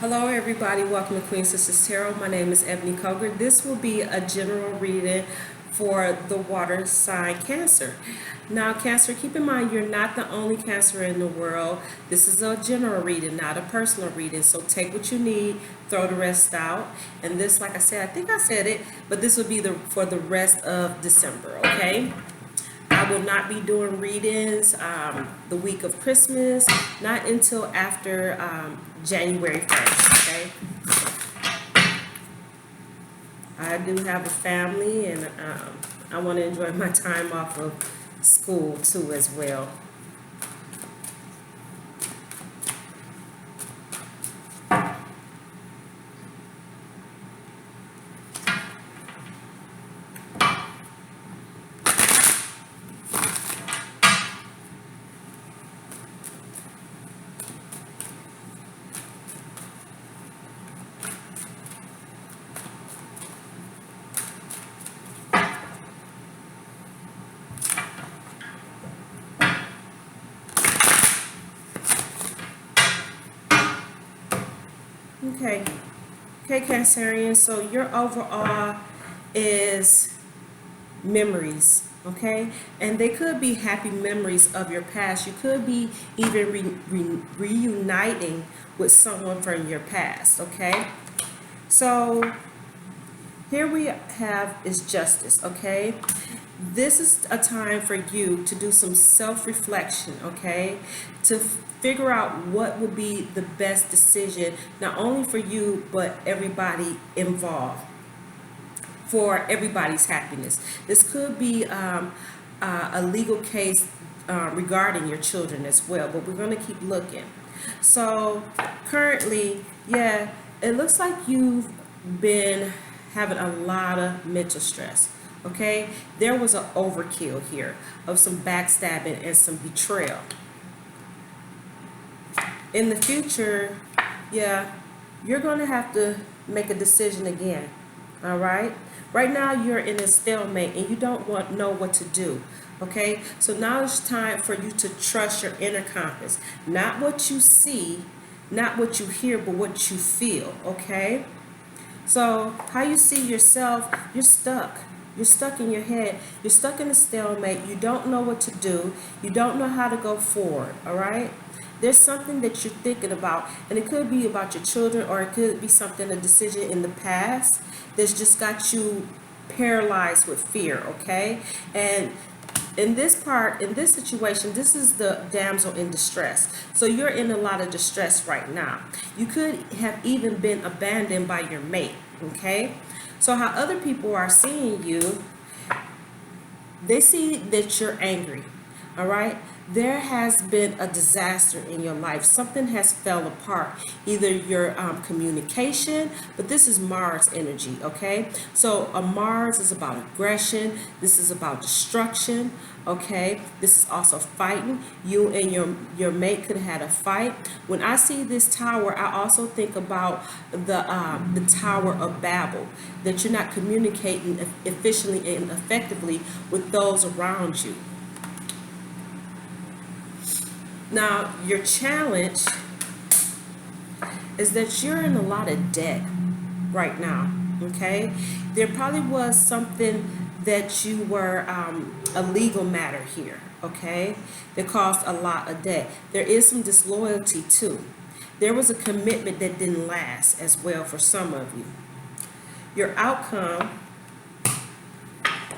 Hello everybody, welcome to Queen Sisters Tarot. My name is Ebony Koger. This will be a general reading for the water sign Cancer. Now Cancer, keep in mind you're not the only Cancer in the world. This is a general reading, not a personal reading. So take what you need, throw the rest out. And this, like I said, I think I said it, but this will be for the rest of December, okay? I will not be doing readings the week of Christmas, not until after January 1st, okay? I do have a family and I want to enjoy my time off of school too as well. Okay, Cancerian, so your overall is memories, okay? And they could be happy memories of your past. You could be even reuniting with someone from your past, okay? So here we have is justice, okay? This is a time for you to do some self-reflection, okay? To figure out what would be the best decision, not only for you, but everybody involved, for everybody's happiness. This could be a legal case regarding your children as well, but we're going to keep looking. So currently, yeah, it looks like you've been having a lot of mental stress. Okay, there was an overkill here of some backstabbing and some betrayal. In the future, yeah, you're going to have to make a decision again. All right, right now you're in a stalemate and you don't know what to do. Okay, so now it's time for you to trust your inner compass, not what you see, not what you hear, but what you feel. Okay, so how you see yourself, you're stuck. You're stuck in your head. You're stuck in a stalemate. You don't know what to do. You don't know how to go forward. All right? There's something that you're thinking about, and it could be about your children, or it could be something, a decision in the past that's just got you paralyzed with fear. Okay? And in this situation, this is the damsel in distress. So you're in a lot of distress right now. You could have even been abandoned by your mate. Okay? So how other people are seeing you, they see that you're angry. All right? There has been a disaster in your life. Something has fell apart. Either your communication, but this is Mars energy, okay? So a Mars is about aggression. This is about destruction, okay? This is also fighting. You and your mate could have had a fight. When I see this tower, I also think about the Tower of Babel, that you're not communicating efficiently and effectively with those around you. Now, your challenge is that you're in a lot of debt right now, okay? There probably was something that you were, a legal matter here, okay? That caused a lot of debt. There is some disloyalty too. There was a commitment that didn't last as well for some of you. Your outcome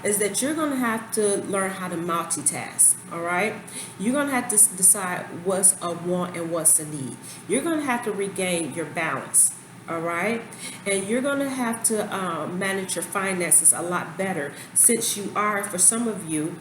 is that you're going to have to learn how to multitask. All right, you're going to have to decide what's a want and what's a need. You're going to have to regain your balance. All right, and you're going to have to manage your finances a lot better, since you are, for some of you,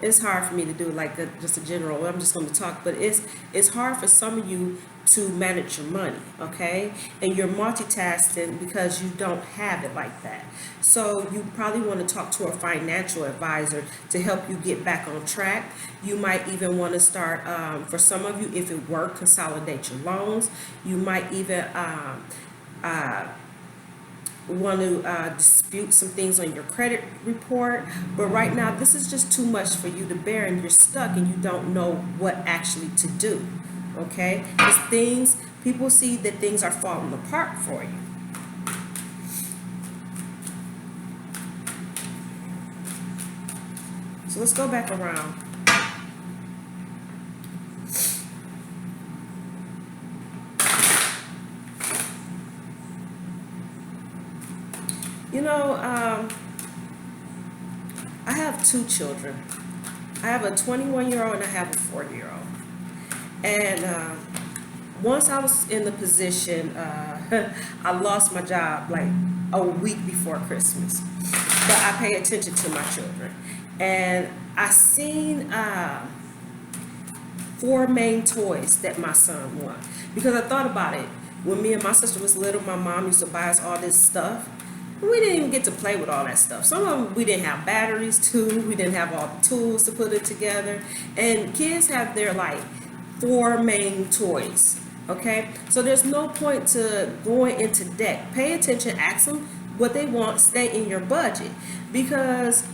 it's hard for me to do like just a general, I'm just going to talk, but it's hard for some of you to manage your money, okay? And you're multitasking because you don't have it like that. So you probably want to talk to a financial advisor to help you get back on track. You might even want to start, for some of you, if it works, consolidate your loans. You might even want to dispute some things on your credit report. But right now, this is just too much for you to bear, and you're stuck and you don't know what actually to do. Okay, because things, People see that things are falling apart for you. So let's go back around. You know, I have 2 children. I have a 21-year-old and I have a 4-year-old. And once I was in the position, I lost my job like a week before Christmas. But I pay attention to my children. And I seen 4 main toys that my son won. Because I thought about it. When me and my sister was little, my mom used to buy us all this stuff. We didn't even get to play with all that stuff. Some of them we didn't have batteries to. We didn't have all the tools to put it together. And kids have their like 4 main toys. Okay? So there's no point to going into debt. Pay attention, ask them what they want, stay in your budget. Because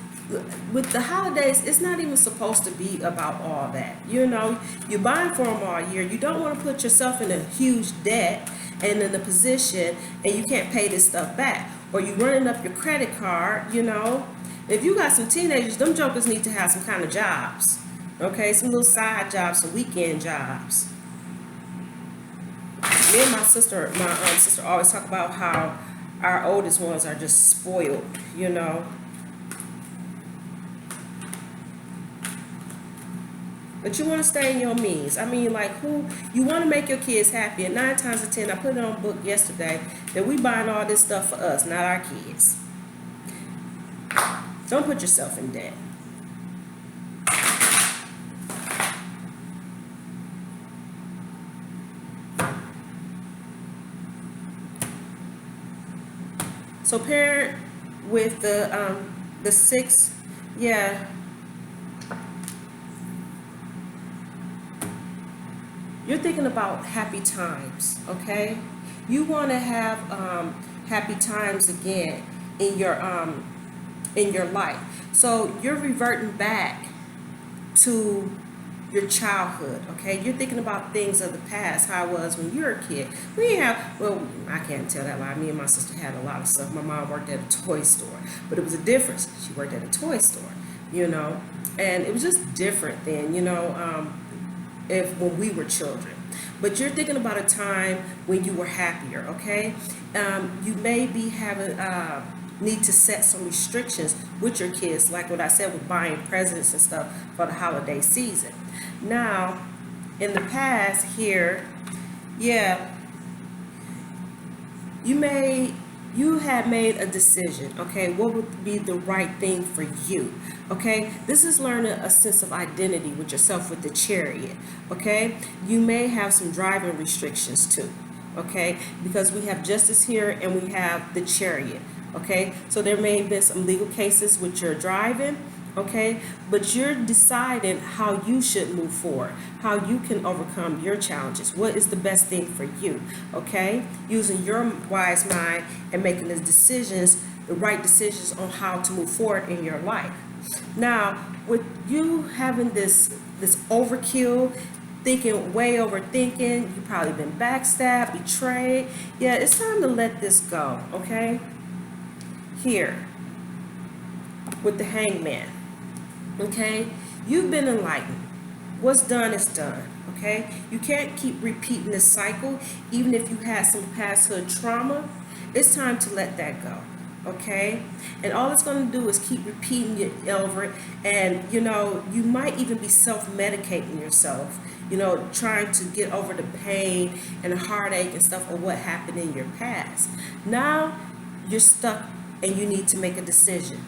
with the holidays, it's not even supposed to be about all that. You know, you're buying for them all year. You don't want to put yourself in a huge debt and in a position and you can't pay this stuff back. Or you running up your credit card, you know. If you got some teenagers, them jokers need to have some kind of jobs. Okay, some little side jobs, some weekend jobs. Me and my sister always talk about how our oldest ones are just spoiled, you know. But you want to stay in your means. I mean, like, you want to make your kids happy. And 9 times out of 10, I put it on book yesterday that we buying all this stuff for us, not our kids. Don't put yourself in debt. So pair with the 6, yeah. You're thinking about happy times, okay? You want to have happy times again in your life. So you're reverting back to your childhood, okay? You're thinking about things of the past, how it was when you were a kid. We didn't have, well, I can't tell that lie. Me and my sister had a lot of stuff. My mom worked at a toy store, but it was a difference. She worked at a toy store, you know, and it was just different then, you know, when we were children. But you're thinking about a time when you were happier, okay? You may be having need to set some restrictions with your kids, like what I said with buying presents and stuff for the holiday season. Now, in the past here, yeah, you had made a decision, okay? What would be the right thing for you, okay? This is learning a sense of identity with yourself with the Chariot, okay? You may have some driving restrictions too, okay? Because we have Justice here and we have the Chariot, okay? So there may have been some legal cases with your driving, okay? But you're deciding how you should move forward, how you can overcome your challenges. What is the best thing for you, okay? Using your wise mind and making the decisions, the right decisions on how to move forward in your life. Now, with you having this overkill, thinking, way overthinking, you've probably been backstabbed, betrayed. Yeah, it's time to let this go, okay? Here, with the Hangman. Okay, you've been enlightened. What's done is done. Okay, you can't keep repeating this cycle. Even if you had some pasthood trauma, it's time to let that go. Okay, and all it's going to do is keep repeating it over it, and you know, you might even be self-medicating yourself, you know, trying to get over the pain and the heartache and stuff of what happened in your past. Now you're stuck and you need to make a decision.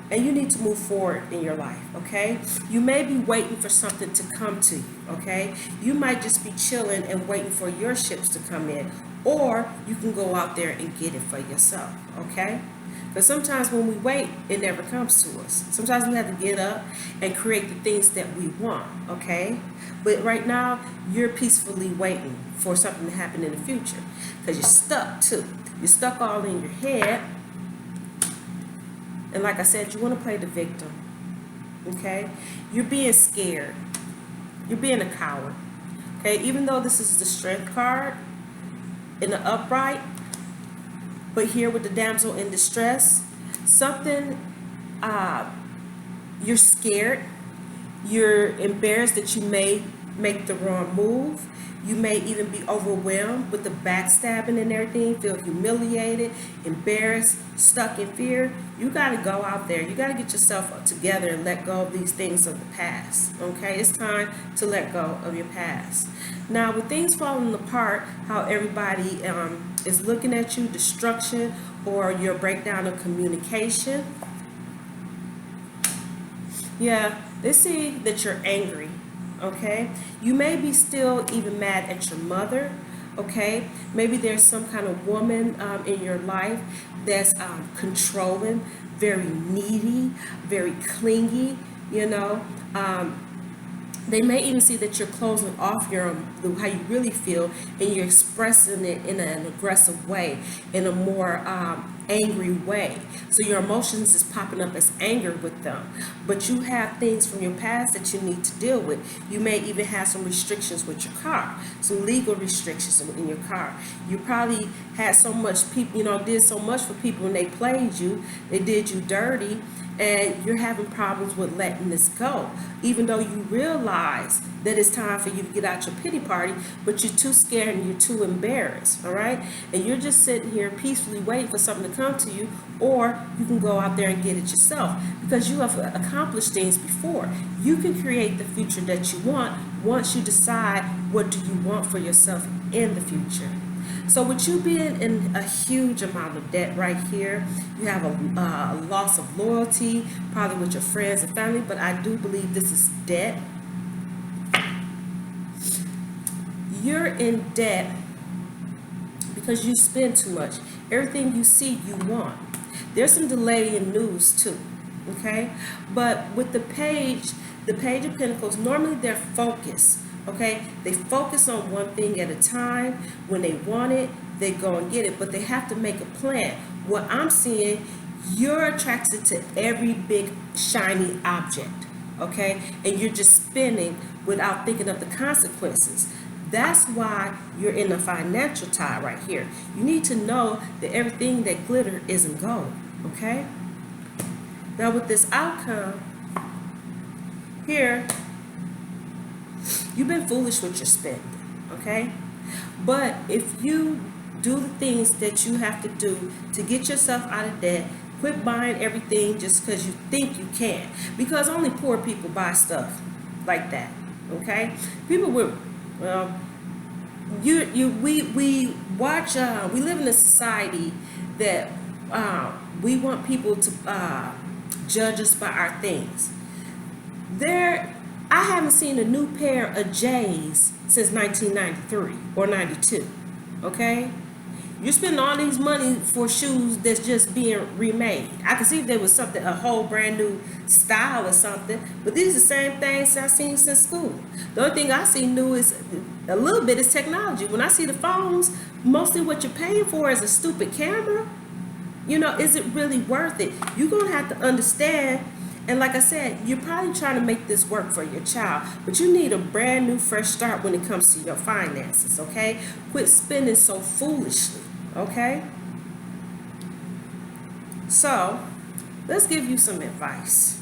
And you need to move forward in your life, okay? You may be waiting for something to come to you, okay? You might just be chilling and waiting for your ships to come in. Or you can go out there and get it for yourself, okay? But sometimes when we wait, it never comes to us. Sometimes we have to get up and create the things that we want, okay? But right now, you're peacefully waiting for something to happen in the future. Because you're stuck too. You're stuck all in your head. And like I said, you want to play the victim, okay? You're being scared. You're being a coward. Okay, even though this is the strength card in the upright, but here with the damsel in distress, something, you're scared, you're embarrassed that you may make the wrong move. You may even be overwhelmed with the backstabbing and everything, feel humiliated, embarrassed, stuck in fear. You got to go out there. You got to get yourself together and let go of these things of the past. Okay, it's time to let go of your past. Now, with things falling apart, how everybody is looking at you, destruction or your breakdown of communication. Yeah, they see that you're angry. Okay, you may be still even mad at your mother. Okay, maybe there's some kind of woman in your life that's controlling, very needy, very clingy, you know. They may even see that you're closing off how you really feel, and you're expressing it in an aggressive way, in a more angry way. So your emotions is popping up as anger with them. But you have things from your past that you need to deal with. You may even have some restrictions with your car, some legal restrictions in your car. You probably had so much people, did so much for people when they played you, they did you dirty, and you're having problems with letting this go, even though you realize that it's time for you to get out your pity party, but you're too scared and you're too embarrassed, all right? And you're just sitting here peacefully waiting for something to come to you, or you can go out there and get it yourself because you have accomplished things before. You can create the future that you want once you decide what do you want for yourself in the future. So with you being in a huge amount of debt right here, you have a loss of loyalty, probably with your friends and family, but I do believe this is debt. You're in debt because you spend too much. Everything you see, you want. There's some delay in news too, okay? But with the Page of Pentacles, normally they're focused. Okay, they focus on one thing at a time. When they want it, they go and get it, but they have to make a plan. What I'm seeing, you're attracted to every big shiny object, okay, and you're just spending without thinking of the consequences. That's why you're in a financial tie right here. You need to know that everything that glitter isn't gold, okay? Now with this outcome here, you've been foolish with your spending, okay? But if you do the things that you have to do to get yourself out of debt, quit buying everything just because you think you can. Because only poor people buy stuff like that, okay? People with, well, we watch, we live in a society that we want people to judge us by our things. I haven't seen a new pair of J's since 1993 or 92, okay? You're spending all these money for shoes that's just being remade. I can see if there was something, a whole brand new style or something, but these are the same things I've seen since school. The only thing I see new is a little bit is technology. When I see the phones, mostly what you're paying for is a stupid camera. Is it really worth it? You're going to have to understand. And like I said, you're probably trying to make this work for your child, but you need a brand new fresh start when it comes to your finances, okay? Quit spending so foolishly, okay? So, let's give you some advice.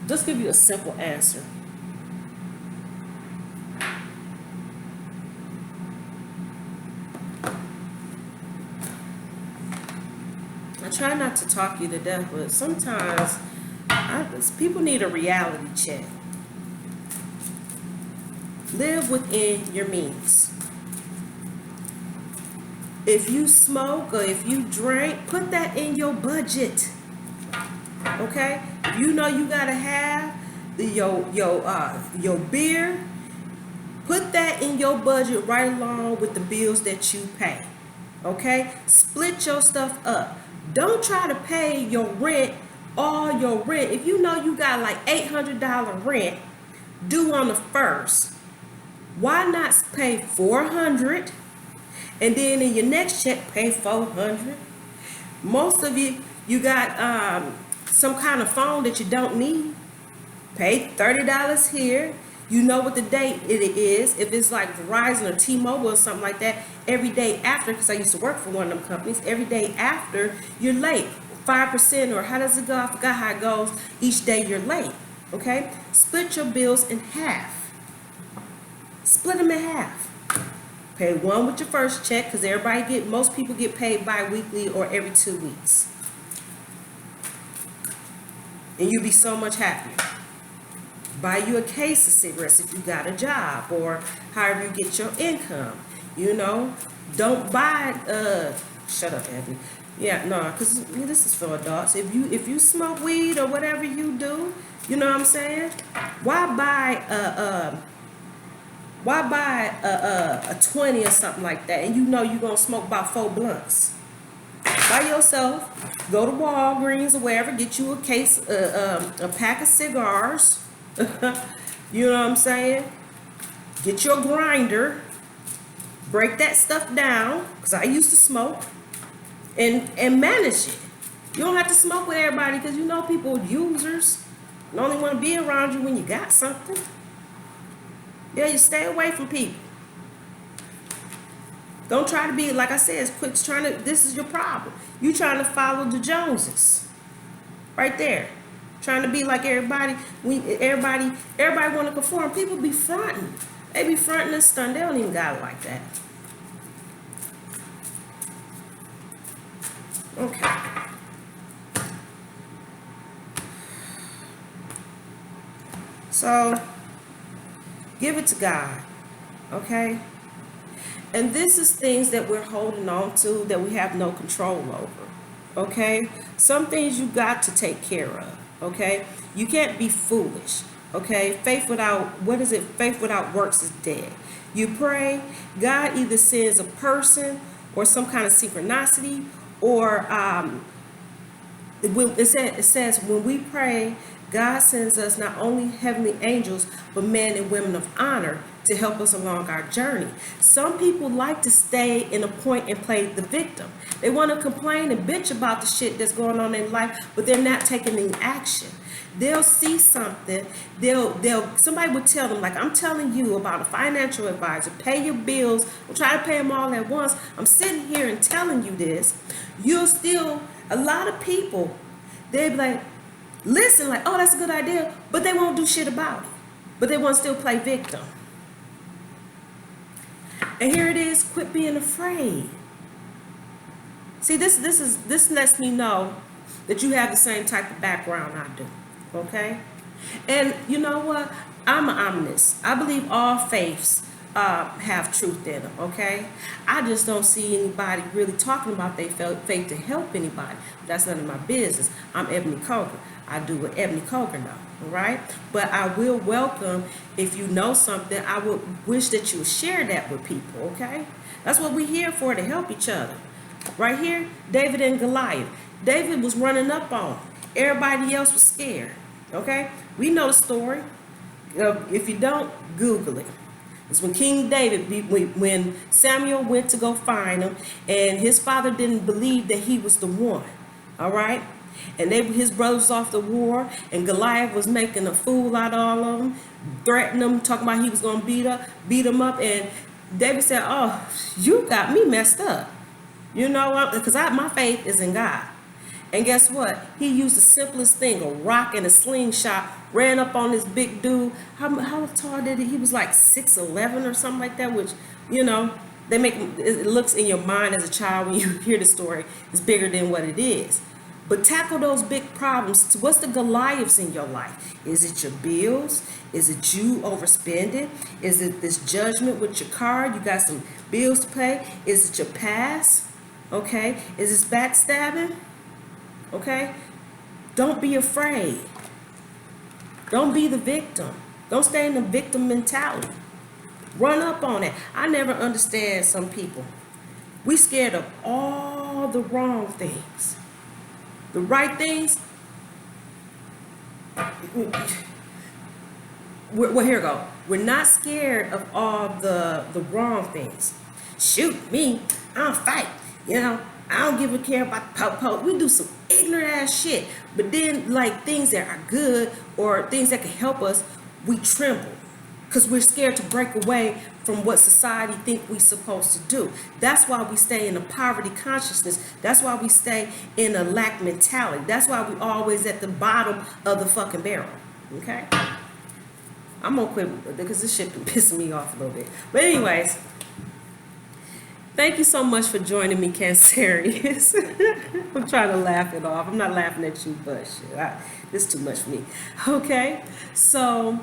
Let's give you a simple answer. I try not to talk you to death, but sometimes people need a reality check. Live within your means. If you smoke or if you drink, put that in your budget. Okay? You know you gotta have your beer. Put that in your budget right along with the bills that you pay. Okay? Split your stuff up. Don't try to pay your rent, all your rent. If you know you got like $800 rent due on the 1st, why not pay $400 and then in your next check pay $400? Most of you got some kind of phone that you don't need, pay $30 here. You know what the date it is. If it's like Verizon or T-Mobile or something like that, every day after, because I used to work for one of them companies, every day after you're late, 5%, or how does it go? I forgot how it goes. Each day you're late, okay? Split your bills in half. Split them in half. Pay one with your first check, because most people get paid bi-weekly or every 2 weeks. And you'll be so much happier. Buy you a case of cigarettes if you got a job, or however you get your income. You know, don't buy, shut up, Ebony. Yeah, no, because this is for adults. If you smoke weed or whatever you do, you know what I'm saying? Why buy a 20 or something like that, and you know you're gonna smoke about 4 blunts by yourself? Go to Walgreens or wherever, get you a case, a pack of cigars. You know what I'm saying? Get your grinder, break that stuff down, because I used to smoke, and manage it. You don't have to smoke with everybody, because you know people are users and only want to be around you when you got something. Yeah, you stay away from people. Don't try to be, like I said, this is your problem. You trying to follow the Joneses. Right there. Trying to be like everybody. Everybody want to conform. People be fronting. They be fronting and stunting. They don't even got it like that. Okay. So, give it to God. Okay? And this is things that we're holding on to that we have no control over. Okay? Some things you got to take care of. Okay? You can't be foolish. Okay? Faith without works is dead. You pray, God either sends a person or some kind of synchronicity, or it says when we pray, God sends us not only heavenly angels, but men and women of honor to help us along our journey. Some people like to stay in a point and play the victim. They want to complain and bitch about the shit that's going on in life, but they're not taking any action. They'll see something, somebody will tell them, like I'm telling you about a financial advisor, pay your bills, I'm trying to pay them all at once. I'm sitting here and telling you this. A lot of people, they'll be like, listen, like, oh, that's a good idea, but they won't do shit about it. But they want to still play victim. And here it is, quit being afraid. See, this lets me know that you have the same type of background I do. Okay? And you know what? I'm an omnist. I believe all faiths have truth in them. Okay? I just don't see anybody really talking about their faith to help anybody. That's none of my business. I'm Ebony Koger. I do what Ebony Koger knows. All right? But I will welcome, if you know something, I would wish that you would share that with people. Okay? That's what we're here for, to help each other. Right here, David and Goliath. David was running up on him. Everybody else was scared. Okay? We know the story. If you don't, Google it. It's when King David, when Samuel went to go find him, and his father didn't believe that he was the one. All right? And his brothers was off the war, and Goliath was making a fool out of all of them, threatening them, talking about he was going to beat him up. And David said, oh, you got me messed up. You know, because my faith is in God. And guess what? He used the simplest thing, a rock and a slingshot, ran up on this big dude. How tall did he? He was like 6'11" or something like that, which, you know, it looks in your mind as a child when you hear the story, it's bigger than what it is. But tackle those big problems. What's the Goliaths in your life? Is it your bills? Is it you overspending? Is it this judgment with your car? You got some bills to pay? Is it your past? Okay? Is this backstabbing? Okay? Don't be afraid. Don't be the victim. Don't stay in the victim mentality. Run up on it. I never understand some people. We scared of all the wrong things. The right things, well, here we go. We're not scared of all the wrong things. Shoot me, I'll fight, you know. I don't give a care about the po. We do some ignorant ass shit. But then, like, things that are good or things that can help us, we tremble. Because we're scared to break away from what society think we're supposed to do. That's why we stay in a poverty consciousness. That's why we stay in a lack mentality. That's why we always at the bottom of the fucking barrel. Okay? I'm gonna quit because this shit been pissing me off a little bit. But anyways, thank you so much for joining me, Cancerians. I'm trying to laugh it off. I'm not laughing at you, but shit, this is too much for me. Okay? So,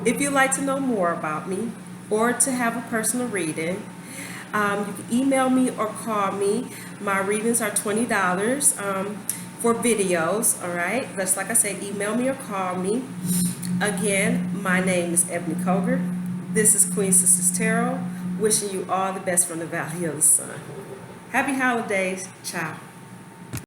if you'd like to know more about me or to have a personal reading, you can email me or call me. My readings are $20 for videos, all right? Just like I said, email me or call me. Again, my name is Ebony Koger. This is Queen Sisters Tarot, wishing you all the best from the Valley of the Sun. Happy holidays. Ciao.